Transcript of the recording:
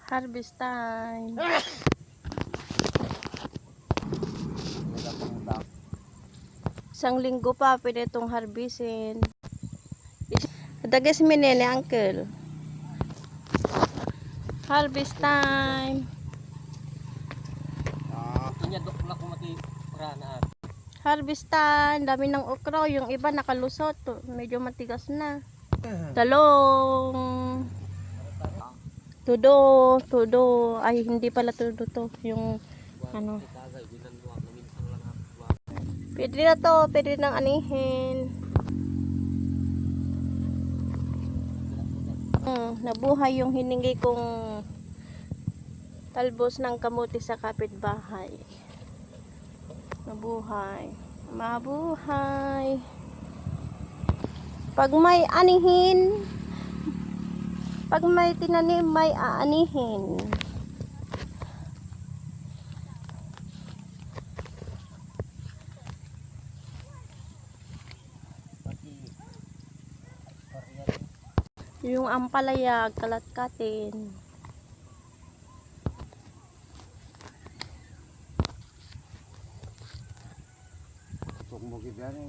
Harvest time. Isang linggo pa pwede itong harvestin. Dagas minene uncle. Harvest time. Harvest time. Dami ng okra. Yung iba nakalusot. Medyo matigas na. Talong. Tudo. Ay, hindi pala tudo to. Yung ano. Pwede na to. Pwede nang anihin. Nabuhay yung hiningi kong talbos ng kamuti sa kapitbahay. Nabuhay. Mabuhay. Pag may anihin, pag may tinanim, may aanihin. Yung ampalaya, kalat-katin. Kung mo kita ni